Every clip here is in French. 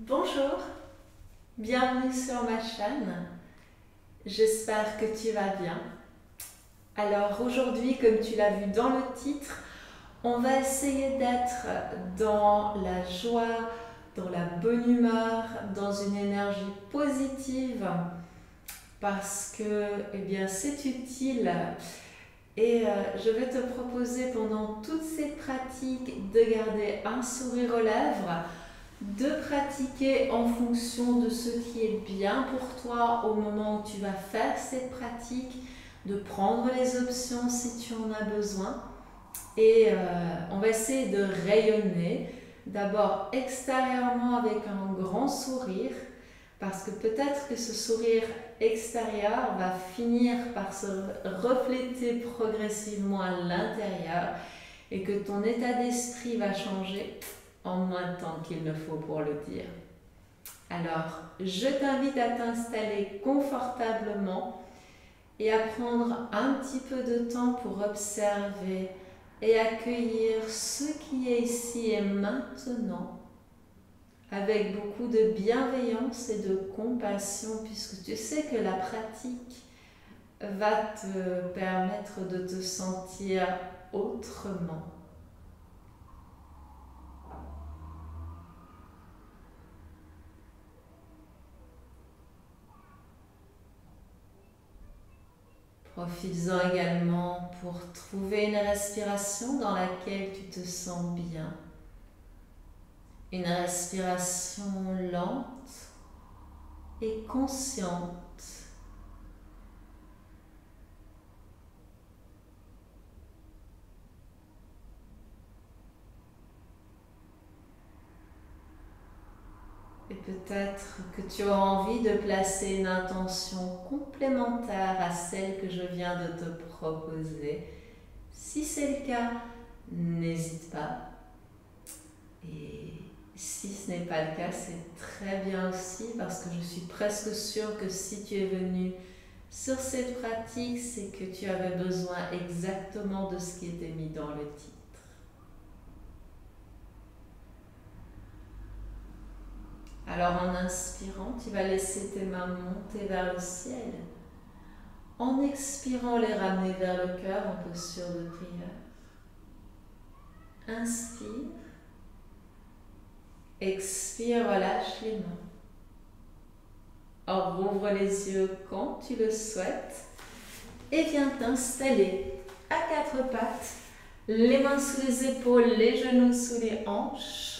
Bonjour, bienvenue sur ma chaîne. J'espère que tu vas bien. Alors aujourd'hui, comme tu l'as vu dans le titre, on va essayer d'être dans la joie, dans la bonne humeur, dans une énergie positive parce que c'est utile. Et je vais te proposer pendant toutes ces pratiques de garder un sourire aux lèvres, de pratiquer en fonction de ce qui est bien pour toi au moment où tu vas faire cette pratique, de prendre les options si tu en as besoin. Et on va essayer de rayonner, d'abord extérieurement avec un grand sourire, parce que peut-être que ce sourire extérieur va finir par se refléter progressivement à l'intérieur et que ton état d'esprit va changer en moins de temps qu'il ne faut pour le dire. Alors, je t'invite à t'installer confortablement et à prendre un petit peu de temps pour observer et accueillir ce qui est ici et maintenant avec beaucoup de bienveillance et de compassion, puisque tu sais que la pratique va te permettre de te sentir autrement. Profites-en également pour trouver une respiration dans laquelle tu te sens bien. Une respiration lente et consciente. Et peut-être que tu auras envie de placer une intention complémentaire à celle que je viens de te proposer. Si c'est le cas, n'hésite pas. Et si ce n'est pas le cas, c'est très bien aussi, parce que je suis presque sûre que si tu es venu sur cette pratique, c'est que tu avais besoin exactement de ce qui était mis dans le titre. Alors en inspirant, tu vas laisser tes mains monter vers le ciel. En expirant, les ramener vers le cœur en posture de prière. Inspire. Expire, relâche les mains. Rouvre les yeux quand tu le souhaites et viens t'installer à quatre pattes, les mains sous les épaules, les genoux sous les hanches.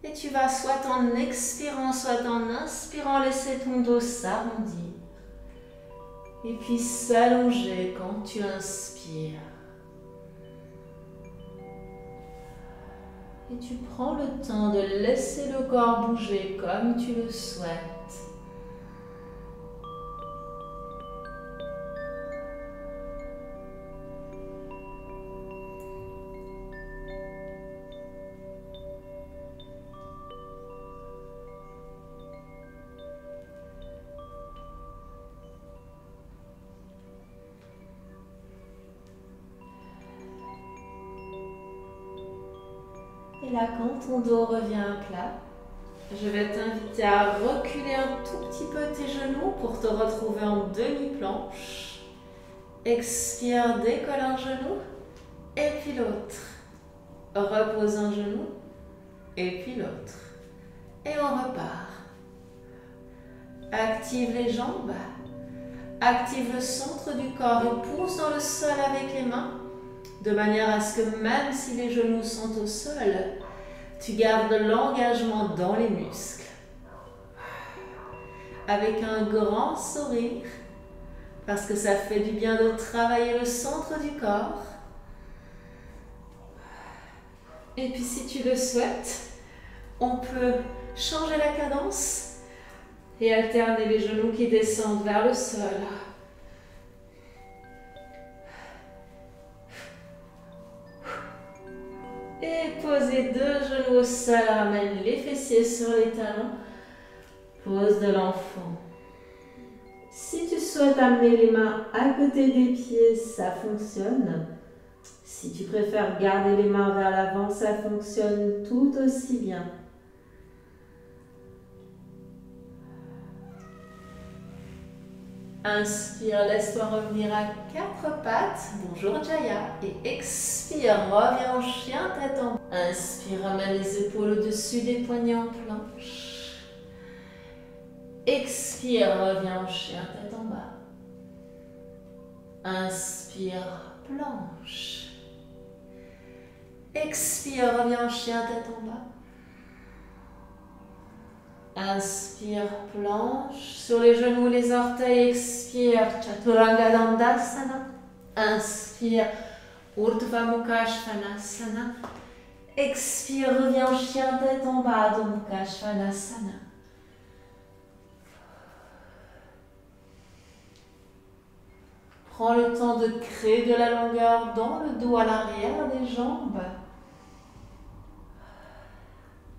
Et tu vas soit en expirant, soit en inspirant, laisser ton dos s'arrondir. Et puis s'allonger quand tu inspires. Et tu prends le temps de laisser le corps bouger comme tu le souhaites. Et là, quand ton dos revient à plat, je vais t'inviter à reculer un tout petit peu tes genoux pour te retrouver en demi-planche. Expire, décolle un genou, et puis l'autre. Repose un genou, et puis l'autre. Et on repart. Active les jambes, active le centre du corps et pousse dans le sol avec les mains, de manière à ce que même si les genoux sont au sol, tu gardes l'engagement dans les muscles. Avec un grand sourire, parce que ça fait du bien de travailler le centre du corps. Et puis si tu le souhaites, on peut changer la cadence et alterner les genoux qui descendent vers le sol. Et posez deux genoux au sol, ramène les fessiers sur les talons. Pose de l'enfant. Si tu souhaites amener les mains à côté des pieds, ça fonctionne. Si tu préfères garder les mains vers l'avant, ça fonctionne tout aussi bien. Inspire, laisse-toi revenir à quatre pattes. Bonjour Jaya. Et expire, reviens en chien, tête en bas. Inspire, ramène les épaules au-dessus des poignets en planche. Expire, reviens en chien, tête en bas. Inspire, planche. Expire, reviens en chien, tête en bas. Inspire, planche. Sur les genoux, les orteils, expire, Chaturanga Dandasana. Inspire, Urdhva Mukha Svanasana. Expire, reviens en chien, tête en bas, Adho Mukha Svanasana. Prends le temps de créer de la longueur dans le dos à l'arrière des jambes.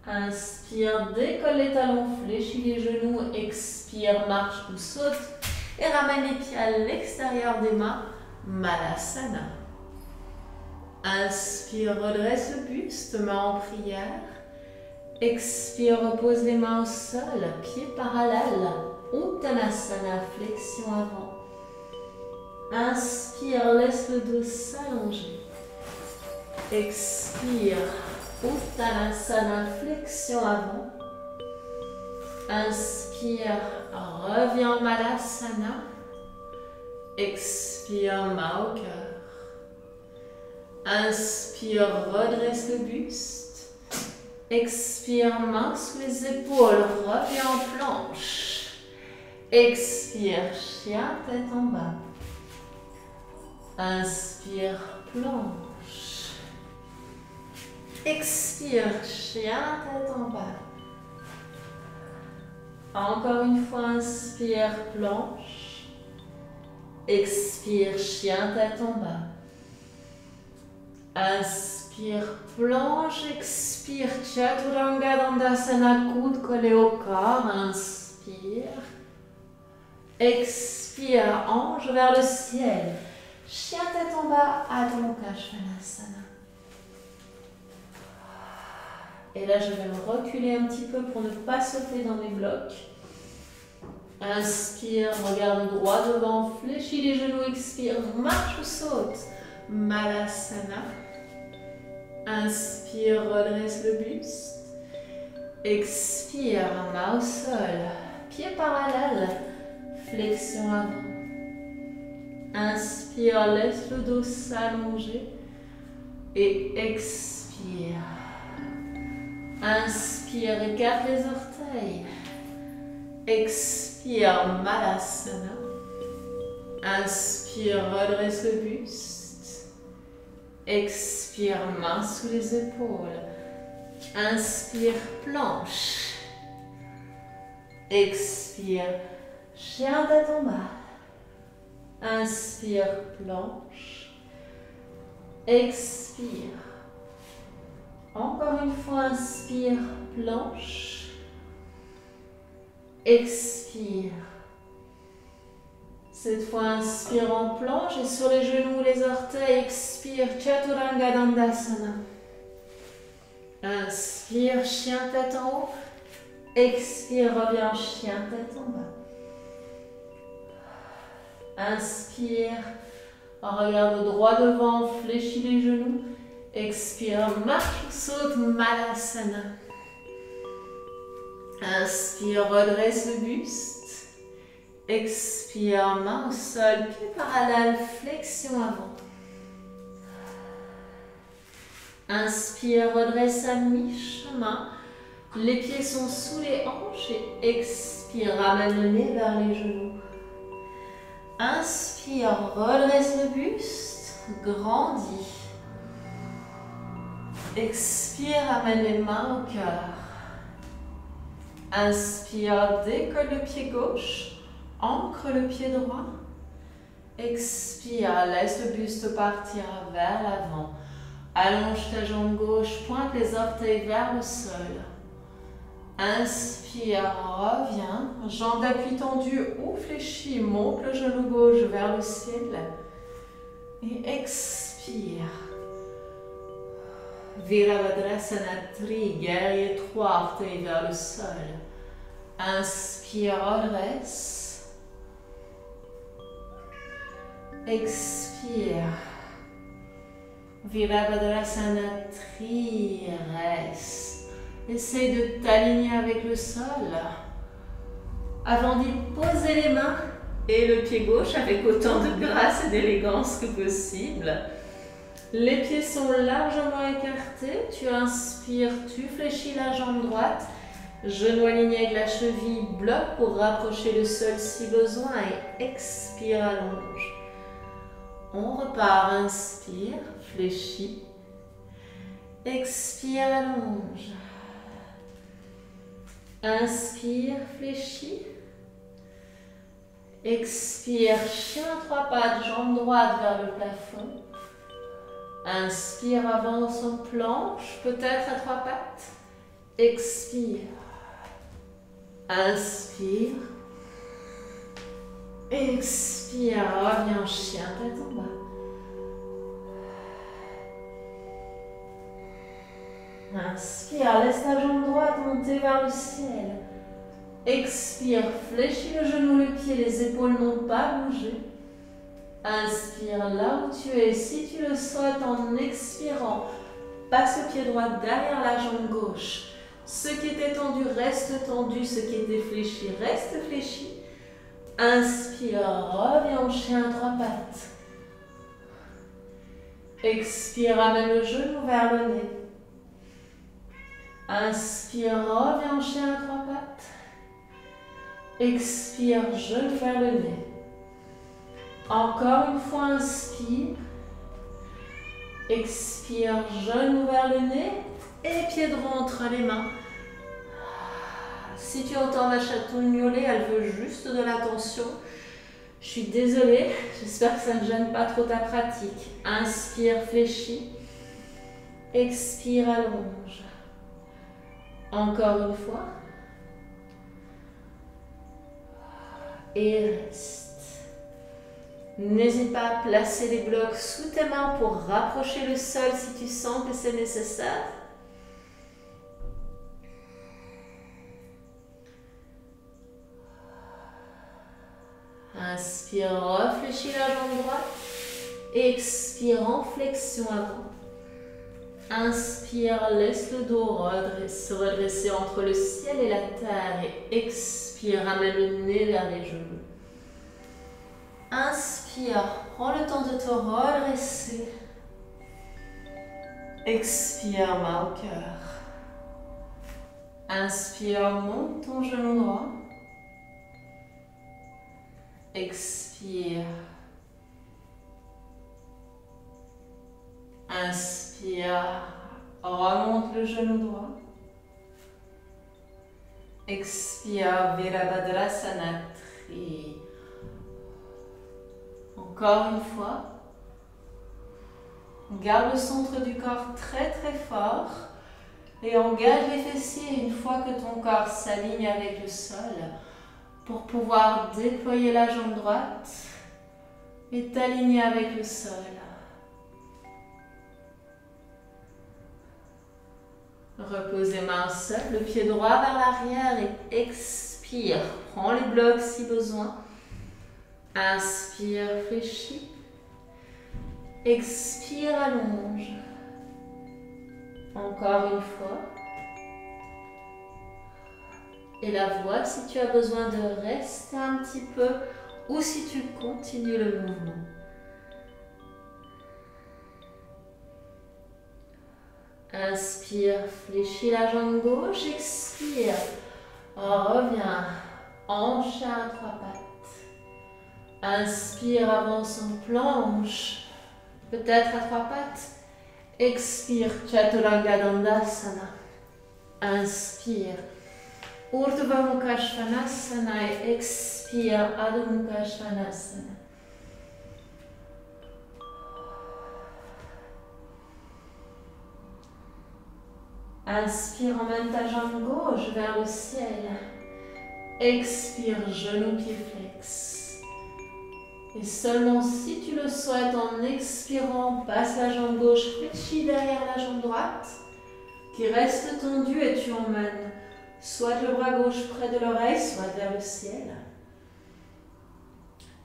Inspire, décolle les talons, fléchis les genoux, expire, marche ou saute et ramène les pieds à l'extérieur des mains, Malasana. Inspire, redresse le buste, main en prière. Expire, repose les mains au sol, pieds parallèles, Uttanasana, flexion avant. Inspire, laisse le dos s'allonger. Expire, Uttanasana, flexion avant. Inspire, reviens en Malasana. Expire, main au cœur. Inspire, redresse le buste. Expire, main sous les épaules, reviens en planche. Expire, chien, tête en bas. Inspire, planche. Expire, chien, tête en bas. Encore une fois, inspire, planche. Expire, chien, tête en bas. Inspire, planche. Expire, Chaturanga Dandasana, coude collé au corps. Inspire. Expire, ange vers le ciel. Chien, tête en bas, Adho Mukha Svanasana. Et là, je vais me reculer un petit peu pour ne pas sauter dans mes blocs. Inspire, regarde droit devant, fléchis les genoux, expire, marche ou saute. Malasana. Inspire, redresse le buste. Expire, main au sol, pied parallèle, flexion avant. Inspire, laisse le dos s'allonger et expire. Inspire, écarte les orteils. Expire, Malasana. Inspire, redresse le buste. Expire, main sous les épaules. Inspire, planche. Expire, chien, tête en bas. Inspire, planche. Expire. Encore une fois, inspire, planche. Expire. Cette fois, inspire en planche et sur les genoux, les orteils, expire, Chaturanga Dandasana. Inspire, chien, tête en haut. Expire, reviens, chien, tête en bas. Inspire, regarde droit devant, fléchis les genoux. Expire, marche, saute, Malasana. Inspire, redresse le buste. Expire, main au sol, pied parallèle, flexion avant. Inspire, redresse à mi-chemin. Les pieds sont sous les hanches et expire, ramène le nez vers les genoux. Inspire, redresse le buste, grandis. Expire, amène les mains au cœur. Inspire, décolle le pied gauche, ancre le pied droit. Expire, laisse le buste partir vers l'avant. Allonge ta jambe gauche, pointe les orteils vers le sol. Inspire, reviens, jambe d'appui tendue ou fléchie, monte le genou gauche vers le ciel. Et expire. Virabhadrasana Tri, guerrier 3, orteils vers le sol. Inspire, redresse. Expire. Virabhadrasana Reste. Essaye de t'aligner avec le sol. Avant d'y poser les mains et le pied gauche avec autant de grâce et d'élégance que possible. Les pieds sont largement écartés. Tu inspires, tu fléchis la jambe droite. Genou aligné avec la cheville, bloc pour rapprocher le sol si besoin et expire, allonge. On repart, inspire, fléchis. Expire, allonge. Inspire, fléchis. Expire, chien à trois pattes, jambe droite vers le plafond. Inspire, avance en planche, peut-être à trois pattes. Expire. Inspire. Expire, reviens en chien, tête en bas. Inspire, laisse ta jambe droite monter vers le ciel. Expire, fléchis le genou, le pied, les épaules n'ont pas bougé. Inspire là où tu es, si tu le souhaites, en expirant. Passe le pied droit derrière la jambe gauche. Ce qui était tendu reste tendu, ce qui était fléchi reste fléchi. Inspire, reviens en chien à trois pattes. Expire, amène le genou vers le nez. Inspire, reviens en chien à trois pattes. Expire, genou vers le nez. Encore une fois, inspire. Expire, genou vers le nez. Et pied droit entre les mains. Si tu entends ma chatouille miauler, elle veut juste de l'attention. Je suis désolée, j'espère que ça ne gêne pas trop ta pratique. Inspire, fléchis. Expire, allonge. Encore une fois. Et reste. N'hésite pas à placer les blocs sous tes mains pour rapprocher le sol si tu sens que c'est nécessaire. Inspire, réfléchis la jambe droite. Expire en flexion avant. Inspire, laisse le dos se redresser entre le ciel et la terre. Et expire, ramène le nez vers les genoux. Inspire, prends le temps de te redresser. Expire, main au cœur. Inspire, monte ton genou droit. Expire. Inspire. Remonte le genou droit. Expire. Virabhadrasana. Encore une fois. Garde le centre du corps très très fort. Et engage les fessiers une fois que ton corps s'aligne avec le sol. Pour pouvoir déployer la jambe droite et t'aligner avec le sol. Repose les mains au sol, le pied droit vers l'arrière et expire. Prends les blocs si besoin. Inspire, fléchis. Expire, allonge. Encore une fois. Et la voix si tu as besoin de rester un petit peu ou si tu continues le mouvement. Inspire, fléchis la jambe gauche, expire. Reviens, en chien à trois pattes. Inspire, avance en planche, peut-être à trois pattes. Expire, Chaturanga Dandasana. Inspire. Urdhva Mukha Svanasana et expire Adho Mukha Svanasana. Inspire, emmène ta jambe gauche vers le ciel. Expire, genou, pied flex. Et seulement si tu le souhaites, en expirant, passe la jambe gauche fléchie derrière la jambe droite, qui reste tendue et tu emmènes soit le bras gauche près de l'oreille, soit vers le ciel.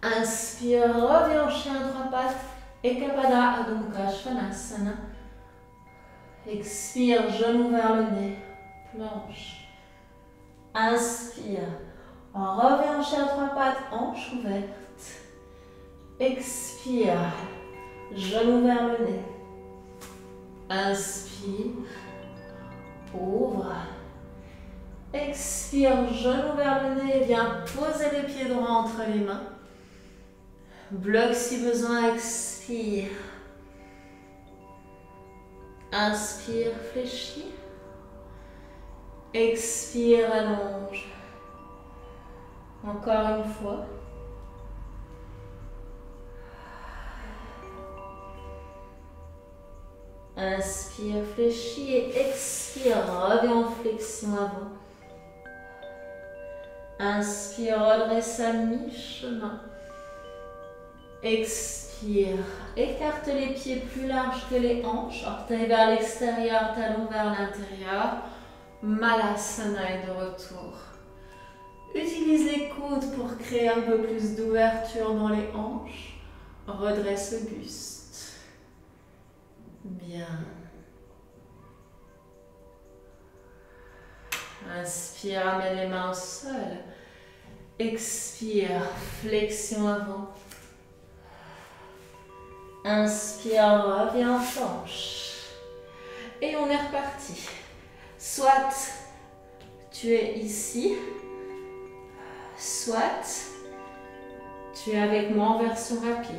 Inspire, reviens en chien à trois pattes. Ekapada Adho Mukha Svanasana. Expire, genou vers le nez. Planche. Inspire. Reviens en chien à trois pattes, hanche ouverte. Expire, genou vers le nez. Inspire, ouvre. Expire, genou vers le nez. Viens poser les pieds droits entre les mains. Bloque si besoin, expire. Inspire, fléchis. Expire, allonge. Encore une fois. Inspire, fléchis et expire, reviens en flexion avant. Inspire, redresse à mi-chemin. Expire, écarte les pieds plus larges que les hanches, orteils vers l'extérieur, talons vers l'intérieur. Malasana est de retour. Utilise les coudes pour créer un peu plus d'ouverture dans les hanches. Redresse le buste. Bien. Inspire, amène les mains au sol. Expire, flexion avant. Inspire, reviens en planche. Et on est reparti. Soit tu es ici, soit tu es avec moi en version rapide.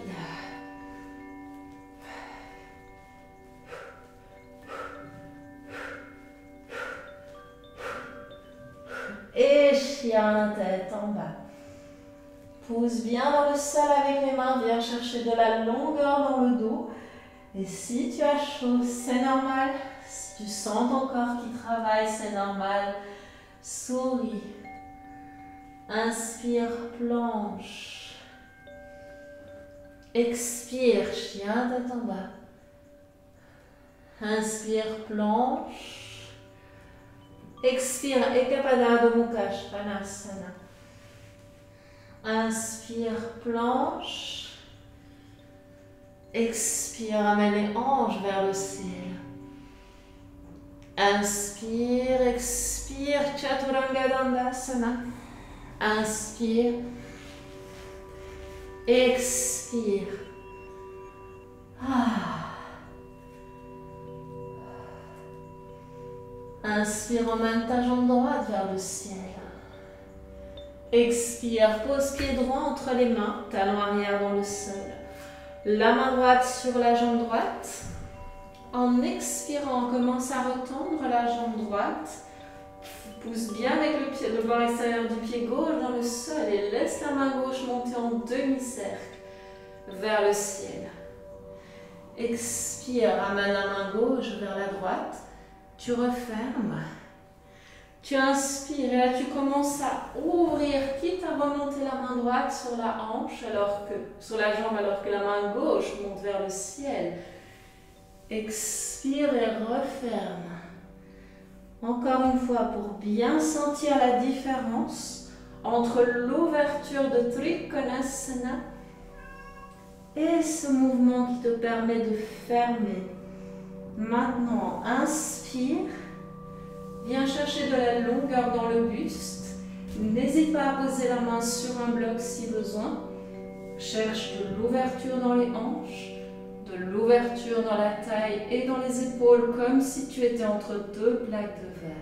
Et chien, tête en bas. Pousse bien dans le sol avec les mains. Viens chercher de la longueur dans le dos. Et si tu as chaud, c'est normal. Si tu sens ton corps qui travaille, c'est normal. Souris. Inspire, planche. Expire, chien, tête en bas. Inspire, planche. Expire, Ekapada Adho Mukha Svanasana. Inspire, planche. Expire, amène les hanches vers le ciel. Inspire, expire, Chaturanga Dandasana. Inspire. Expire. Inspire, emmène ta jambe droite vers le ciel. Expire, pose pied droit entre les mains, talon arrière dans le sol. La main droite sur la jambe droite. En expirant, commence à retendre la jambe droite. Pousse bien avec le bord extérieur du pied gauche dans le sol et laisse la main gauche monter en demi-cercle vers le ciel. Expire, ramène la main gauche vers la droite. Tu refermes. Tu inspires et là tu commences à ouvrir, quitte à remonter la main droite sur la hanche, sur la jambe alors que la main gauche monte vers le ciel. Expire et referme. Encore une fois pour bien sentir la différence entre l'ouverture de Trikonasana et ce mouvement qui te permet de fermer. Maintenant, inspire. Viens chercher de la longueur dans le buste. N'hésite pas à poser la main sur un bloc si besoin. Cherche de l'ouverture dans les hanches, de l'ouverture dans la taille et dans les épaules, comme si tu étais entre deux plaques de verre.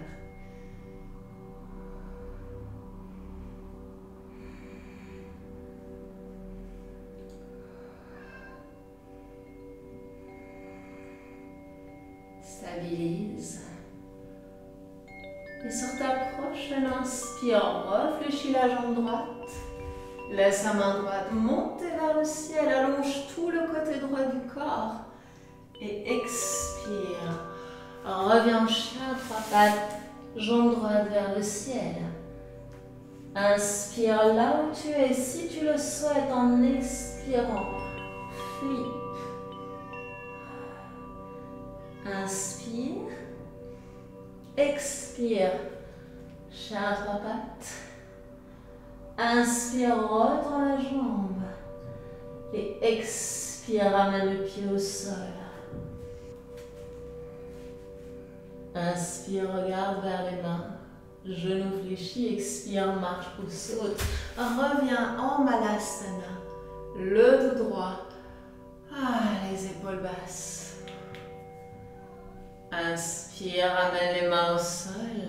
Stabilise. Et sur ta prochaine inspire, réfléchis la jambe droite. Laisse la main droite monter vers le ciel, allonge tout le côté droit du corps. Et expire. Reviens en chien à trois pattes, jambe droite vers le ciel. Inspire là où tu es, si tu le souhaites, en expirant. Flip. Inspire. Expire. Chien à trois pattes. Inspire, retends la jambe. Et expire, ramène le pied au sol. Inspire, regarde vers les mains. Genoux fléchis, expire, marche ou saute. Reviens en Malasana. Le dos droit. Les épaules basses. Inspire, ramène les mains au sol.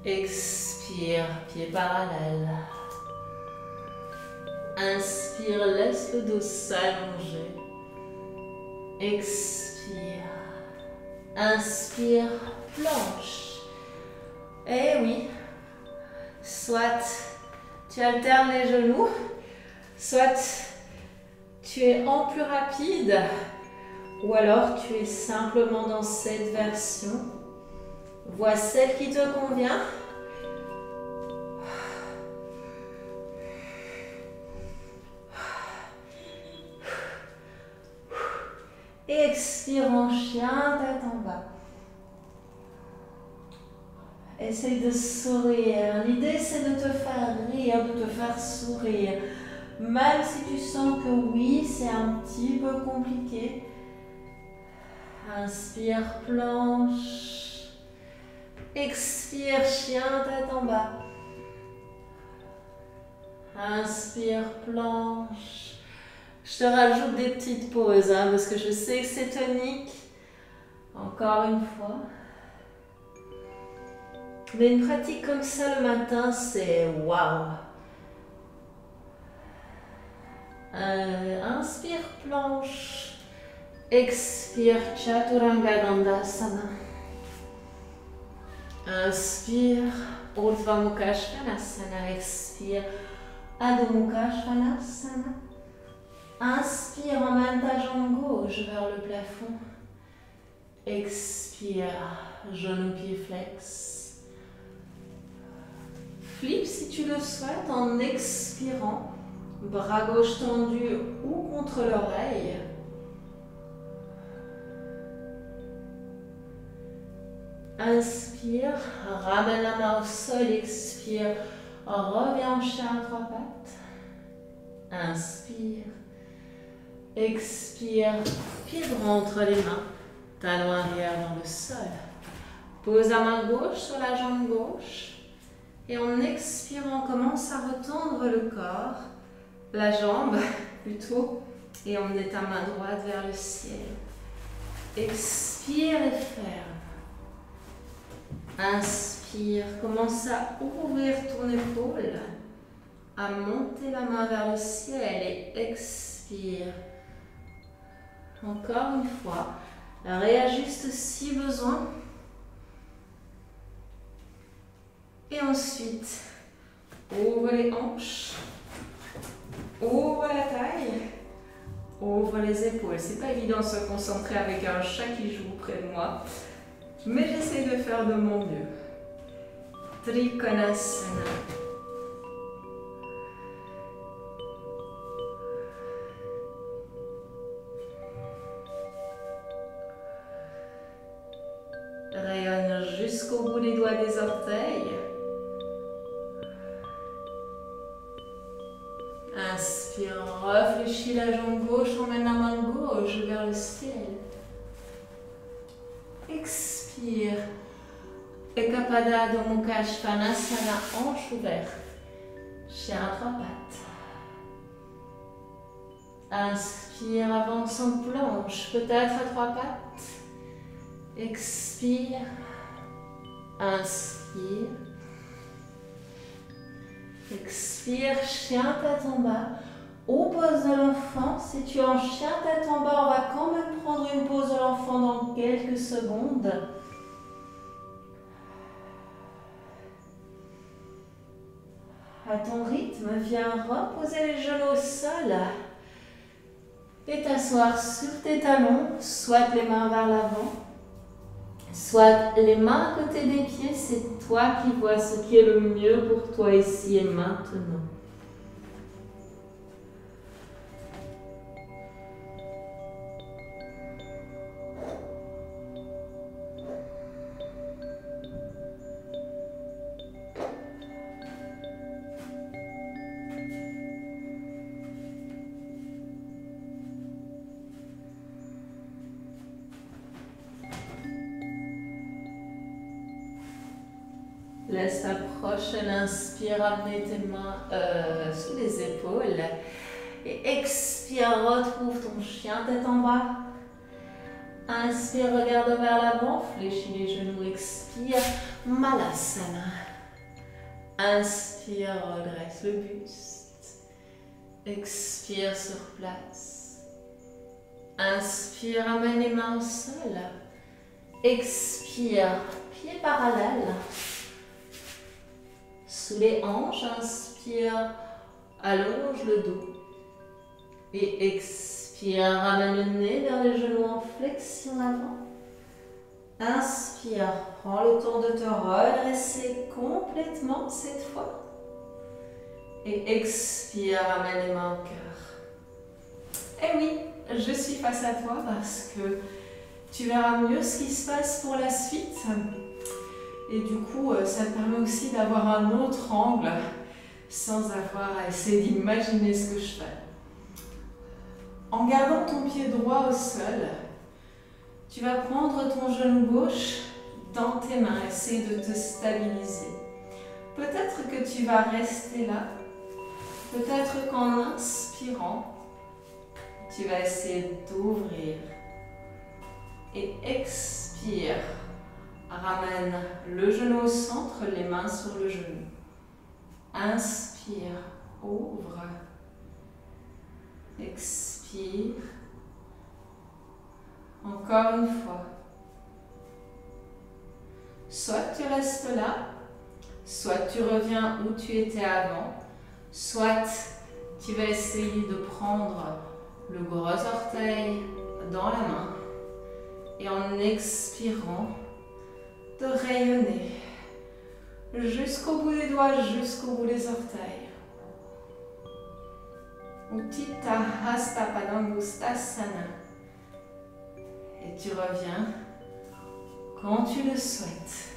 Expire, pieds parallèles. Inspire, laisse le dos s'allonger. Expire. Inspire, planche. Eh oui, soit tu alternes les genoux, soit tu es en plus rapide, ou alors tu es simplement dans cette version. Vois celle qui te convient. Et expire en chien, tête en bas. Essaye de sourire. L'idée, c'est de te faire rire, de te faire sourire. Même si tu sens que oui, c'est un petit peu compliqué. Inspire, planche. Expire, chien, tête en bas. Inspire, planche. Je te rajoute des petites pauses, parce que je sais que c'est tonique. Encore une fois. Mais une pratique comme ça le matin, c'est waouh. Inspire, planche. Expire, Chaturanga Dandasana. Inspire, Urdhva Mukha Svanasana. Expire, Adho Mukha Svanasana. Inspire, emmène ta jambe gauche vers le plafond. Expire, genou pied flex. Flip si tu le souhaites en expirant. Bras gauche tendu ou contre l'oreille. Inspire, ramène la main au sol, expire, reviens en chien à trois pattes. Inspire, expire, pied droit entre les mains, talon arrière dans le sol. Pose la main gauche sur la jambe gauche et en expirant, commence à retendre le corps, la jambe plutôt, et emmener ta main droite vers le ciel. Expire et ferme. Inspire, commence à ouvrir ton épaule, à monter la main vers le ciel et expire. Encore une fois, réajuste si besoin. Et ensuite, ouvre les hanches, ouvre la taille, ouvre les épaules. C'est pas évident de se concentrer avec un chat qui joue près de moi. Mais j'essaie de faire de mon mieux. Trikonasana. Rayonne jusqu'au bout des doigts des orteils. Inspire, réfléchis la jambe gauche, emmène la main gauche vers le ciel. Expire. Ekapada Adho Mukha Svanasana, hanche ouverte. Chien à trois pattes. Inspire, avance en planche, peut-être à trois pattes. Expire. Inspire. Expire, chien tête en bas. Ou pose de l'enfant. Si tu es en chien tête en bas, on va quand même prendre une pause de l'enfant dans quelques secondes. À ton rythme, viens reposer les genoux au sol et t'asseoir sur tes talons, soit les mains vers l'avant, soit les mains à côté des pieds. C'est toi qui vois ce qui est le mieux pour toi ici et maintenant. Laisse ta prochaine inspire amener tes mains sous les épaules. Et expire, retrouve ton chien tête en bas. Inspire, regarde vers l'avant, fléchis les genoux, expire, Malasana. Inspire, redresse le buste. Expire sur place. Inspire, amène les mains au sol. Expire, pieds parallèles. Sous les hanches, inspire, allonge le dos. Et expire, ramène le nez vers les genoux en flexion avant. Inspire, prends le temps de te redresser complètement cette fois. Et expire, ramène les mains au cœur. Et oui, je suis face à toi parce que tu verras mieux ce qui se passe pour la suite. Et du coup, ça te permet aussi d'avoir un autre angle sans avoir à essayer d'imaginer ce que je fais. En gardant ton pied droit au sol, tu vas prendre ton genou gauche dans tes mains, essayer de te stabiliser. Peut-être que tu vas rester là, peut-être qu'en inspirant, tu vas essayer d'ouvrir. Et expire, ramène le genou au centre, les mains sur le genou. Inspire, ouvre. Expire. Encore une fois. Soit tu restes là, soit tu reviens où tu étais avant, soit tu vas essayer de prendre le gros orteil dans la main et en expirant, de rayonner jusqu'au bout des doigts, jusqu'au bout des orteils. Utthita Hasta Padangusthasana. Et tu reviens quand tu le souhaites.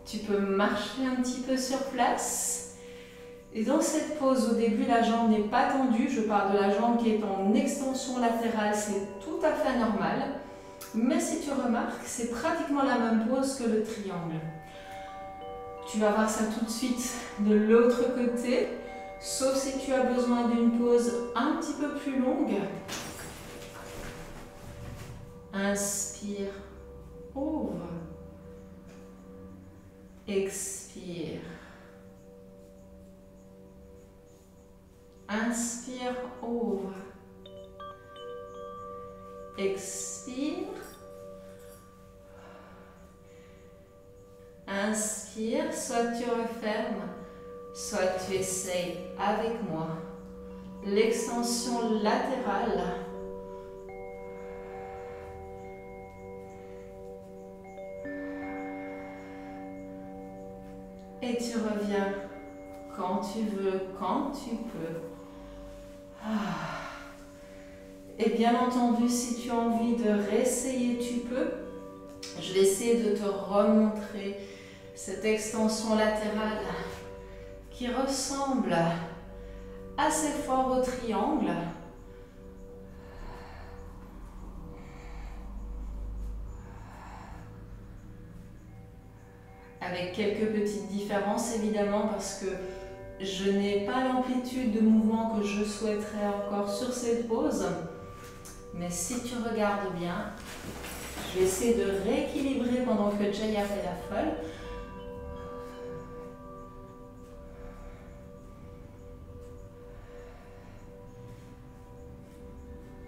Tu peux marcher un petit peu sur place. Et dans cette pose, au début, la jambe n'est pas tendue. Je parle de la jambe qui est en extension latérale. C'est tout à fait normal. Mais si tu remarques, c'est pratiquement la même pose que le triangle. Tu vas voir ça tout de suite de l'autre côté. Sauf si tu as besoin d'une pause un petit peu plus longue. Inspire, ouvre. Expire. Inspire, ouvre. Expire. Inspire, soit tu refermes, soit tu essayes avec moi l'extension latérale. Et tu reviens quand tu veux, quand tu peux. Et bien entendu, si tu as envie de réessayer, tu peux. Je vais essayer de te remontrer cette extension latérale qui ressemble assez fort au triangle. Avec quelques petites différences évidemment parce que je n'ai pas l'amplitude de mouvement que je souhaiterais encore sur cette pose. Mais si tu regardes bien, je vais essayer de rééquilibrer pendant que Jaya fait la folle.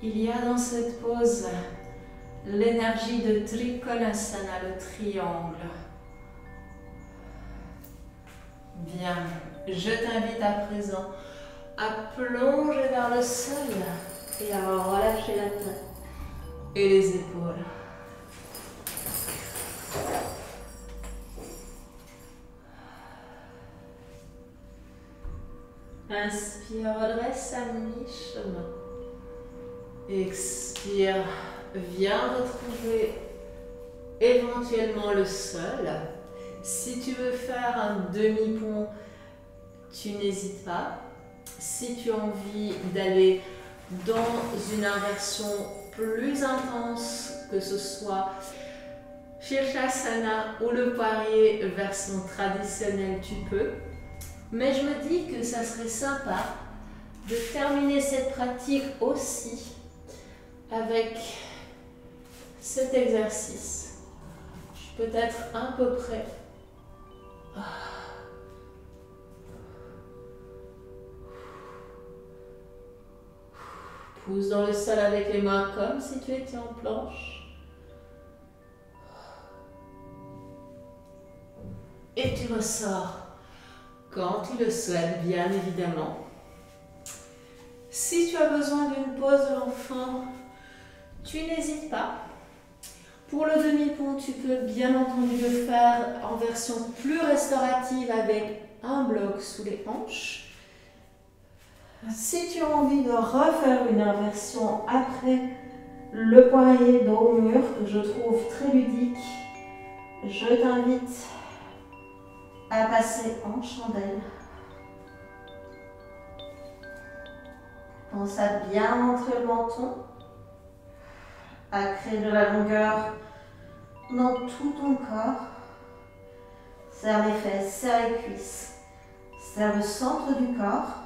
Il y a dans cette pose l'énergie de Trikonasana, le triangle. Bien, je t'invite à présent à plonger vers le sol et à relâcher la tête et les épaules. Inspire, redresse à mi-chemin. Expire, viens retrouver éventuellement le sol. Si tu veux faire un demi-pont, tu n'hésites pas. Si tu as envie d'aller dans une inversion plus intense, que ce soit Shirshasana ou le poirier version traditionnelle, tu peux. Mais je me dis que ça serait sympa de terminer cette pratique aussi avec cet exercice. Je suis peut-être à peu près. Pousse dans le sol avec les mains comme si tu étais en planche. Et tu ressors quand tu le souhaites, bien évidemment. Si tu as besoin d'une pause de l'enfant, tu n'hésites pas. Pour le demi-pont, tu peux bien entendu le faire en version plus restaurative avec un bloc sous les hanches. Si tu as envie de refaire une inversion après le poirier dos au mur, que je trouve très ludique, je t'invite à passer en chandelle. Pense à bien montrer le menton, à créer de la longueur dans tout ton corps. Serre les fesses, serre les cuisses, serre le centre du corps.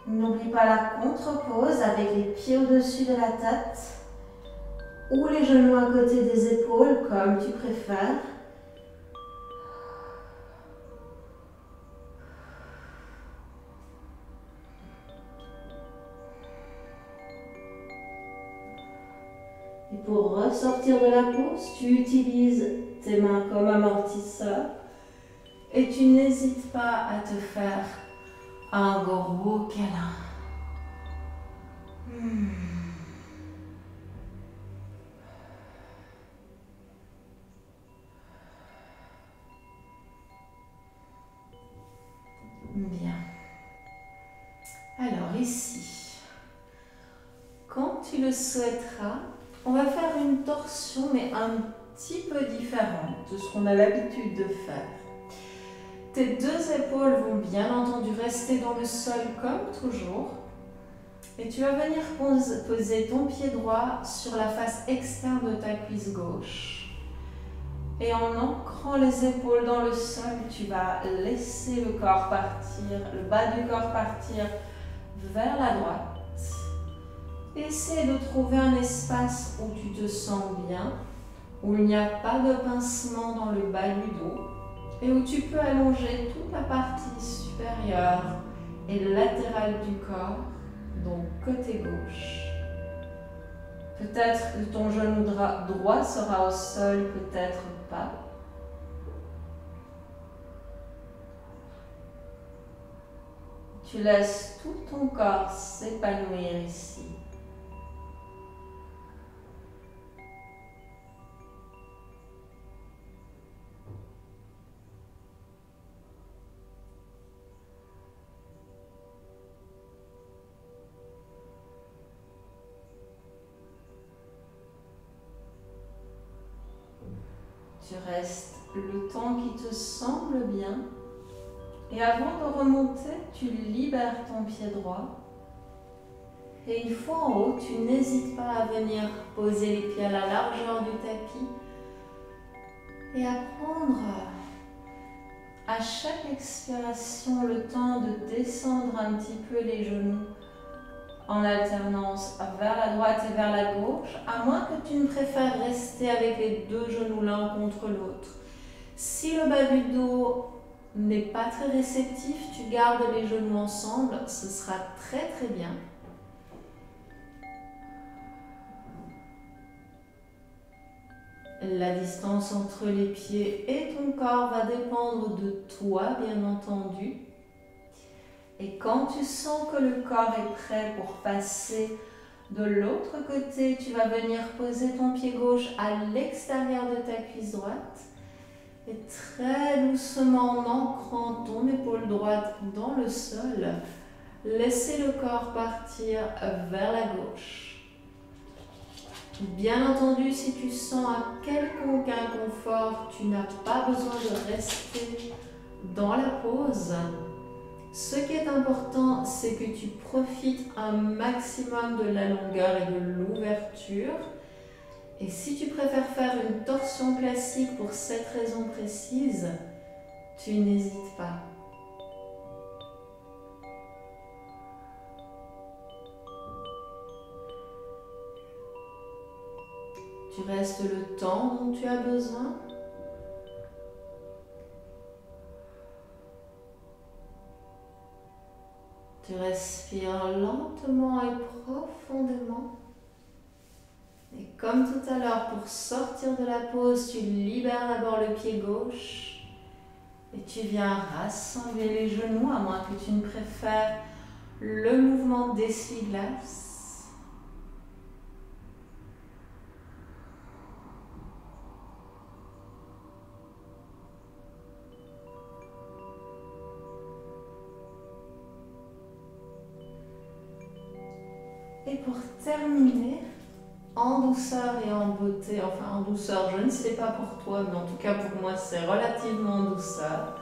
N'oublie pas la contre-pose avec les pieds au-dessus de la tête ou les genoux à côté des épaules, comme tu préfères. Et pour ressortir de la pose, tu utilises tes mains comme amortisseur et tu n'hésites pas à te faire un gros câlin. Bien. Alors ici, quand tu le souhaiteras, on va faire une torsion mais un petit peu différente de ce qu'on a l'habitude de faire. Tes deux épaules vont bien entendu rester dans le sol comme toujours. Et tu vas venir poser ton pied droit sur la face externe de ta cuisse gauche. Et en ancrant les épaules dans le sol, tu vas laisser le corps partir, le bas du corps partir vers la droite. Essaie de trouver un espace où tu te sens bien, où il n'y a pas de pincement dans le bas du dos et où tu peux allonger toute la partie supérieure et latérale du corps, donc côté gauche. Peut-être que ton genou droit sera au sol, peut-être pas. Tu laisses tout ton corps s'épanouir ici. Tu restes le temps qui te semble bien. Et avant de remonter, tu libères ton pied droit. Et une fois en haut, tu n'hésites pas à venir poser les pieds à la largeur du tapis et à prendre à chaque expiration le temps de descendre un petit peu les genoux en alternance vers la droite et vers la gauche, à moins que tu ne préfères rester avec les deux genoux l'un contre l'autre. Si le bas du dos n'est pas très réceptif, tu gardes les genoux ensemble, ce sera très très bien. La distance entre les pieds et ton corps va dépendre de toi, bien entendu. Et quand tu sens que le corps est prêt pour passer de l'autre côté, tu vas venir poser ton pied gauche à l'extérieur de ta cuisse droite. Et très doucement, en ancrant ton épaule droite dans le sol, laissez le corps partir vers la gauche. Bien entendu, si tu sens un quelconque inconfort, tu n'as pas besoin de rester dans la pose. Ce qui est important, c'est que tu profites un maximum de la longueur et de l'ouverture. Et si tu préfères faire une torsion classique pour cette raison précise, tu n'hésites pas. Tu restes le temps dont tu as besoin. Tu respires lentement et profondément. Et comme tout à l'heure, pour sortir de la pose, tu libères d'abord le pied gauche. Et tu viens rassembler les genoux, à moins que tu ne préfères le mouvement d'essuie-glace. Et pour terminer, en douceur et en beauté, enfin en douceur, je ne sais pas pour toi, mais en tout cas pour moi c'est relativement en douceur,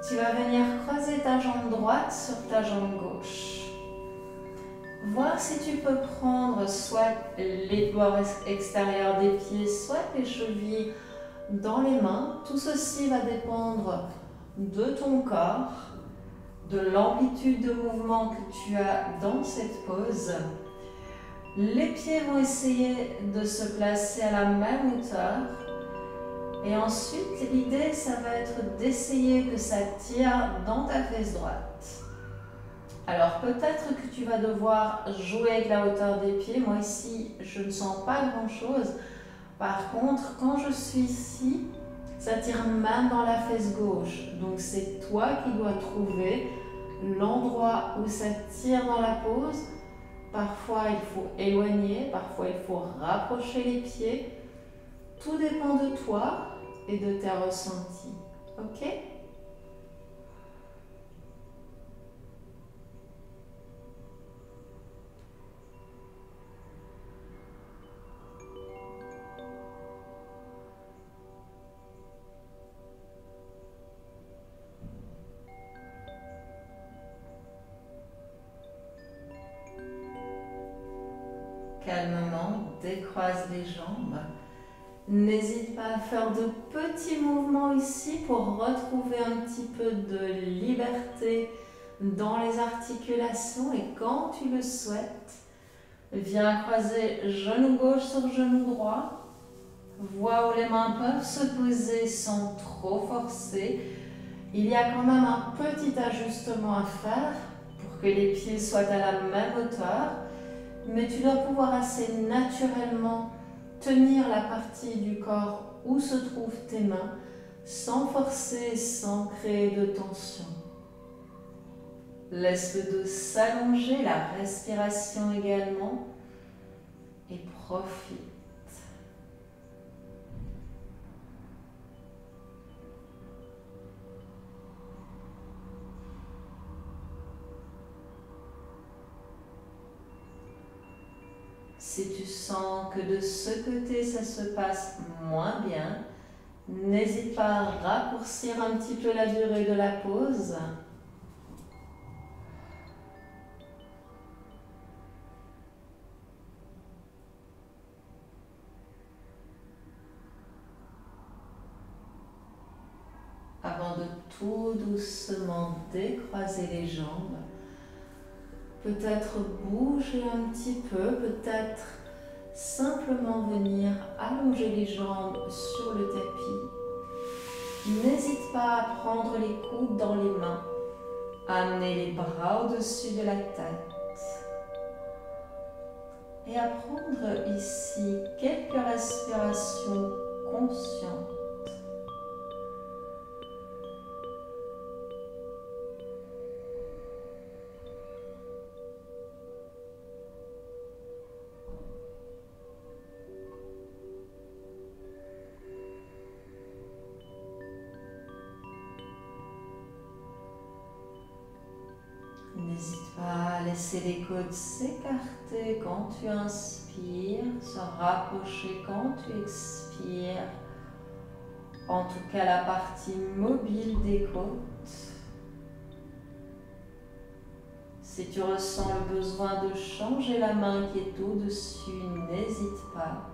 tu vas venir croiser ta jambe droite sur ta jambe gauche. Voir si tu peux prendre soit les bords extérieurs des pieds, soit les chevilles dans les mains. Tout ceci va dépendre de ton corps, de l'amplitude de mouvement que tu as dans cette pose. Les pieds vont essayer de se placer à la même hauteur. Et ensuite, l'idée, ça va être d'essayer que ça tire dans ta fesse droite. Alors peut-être que tu vas devoir jouer avec la hauteur des pieds. Moi ici, je ne sens pas grand-chose. Par contre, quand je suis ici, ça tire même dans la fesse gauche. Donc c'est toi qui dois trouver l'endroit où ça tire dans la pose. Parfois il faut éloigner, parfois il faut rapprocher les pieds. Tout dépend de toi et de tes ressentis. Ok ? Calmement, décroise les jambes. N'hésite pas à faire de petits mouvements ici pour retrouver un petit peu de liberté dans les articulations. Et quand tu le souhaites, viens croiser genou gauche sur genou droit. Vois où les mains peuvent se poser sans trop forcer. Il y a quand même un petit ajustement à faire pour que les pieds soient à la même hauteur. Mais tu dois pouvoir assez naturellement tenir la partie du corps où se trouvent tes mains sans forcer, sans créer de tension. Laisse le dos s'allonger, la respiration également, et profite. Si tu sens que de ce côté ça se passe moins bien, n'hésite pas à raccourcir un petit peu la durée de la pause. Avant de tout doucement décroiser les jambes, peut-être bouger un petit peu, peut-être simplement venir allonger les jambes sur le tapis. N'hésite pas à prendre les coudes dans les mains, amener les bras au-dessus de la tête et à prendre ici quelques respirations conscientes. N'hésite pas à laisser les côtes s'écarter quand tu inspires, se rapprocher quand tu expires. En tout cas, la partie mobile des côtes. Si tu ressens le besoin de changer la main qui est au-dessus, n'hésite pas.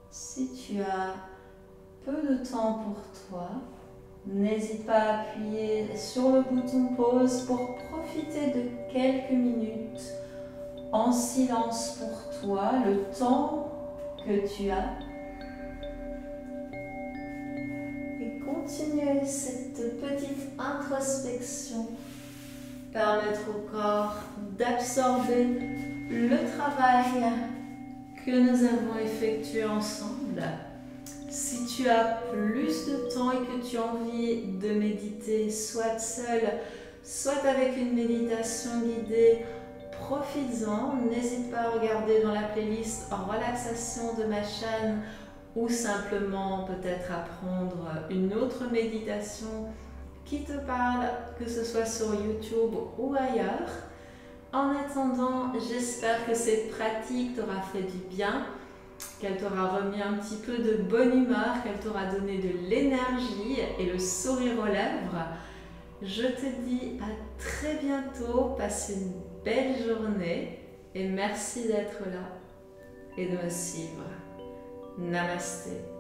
Si tu as peu de temps pour toi, n'hésite pas à appuyer sur le bouton pause pour profiter de quelques minutes en silence pour toi, le temps que tu as. Et continuer cette petite introspection, permettre au corps d'absorber le travail que nous avons effectué ensemble. Si tu as plus de temps et que tu as envie de méditer, soit seul, soit avec une méditation guidée, profites-en. N'hésite pas à regarder dans la playlist en relaxation de ma chaîne ou simplement peut-être apprendre une autre méditation qui te parle, que ce soit sur YouTube ou ailleurs. En attendant, j'espère que cette pratique t'aura fait du bien, qu'elle t'aura remis un petit peu de bonne humeur, qu'elle t'aura donné de l'énergie et le sourire aux lèvres. Je te dis à très bientôt, passe une belle journée et merci d'être là et de me suivre. Namasté.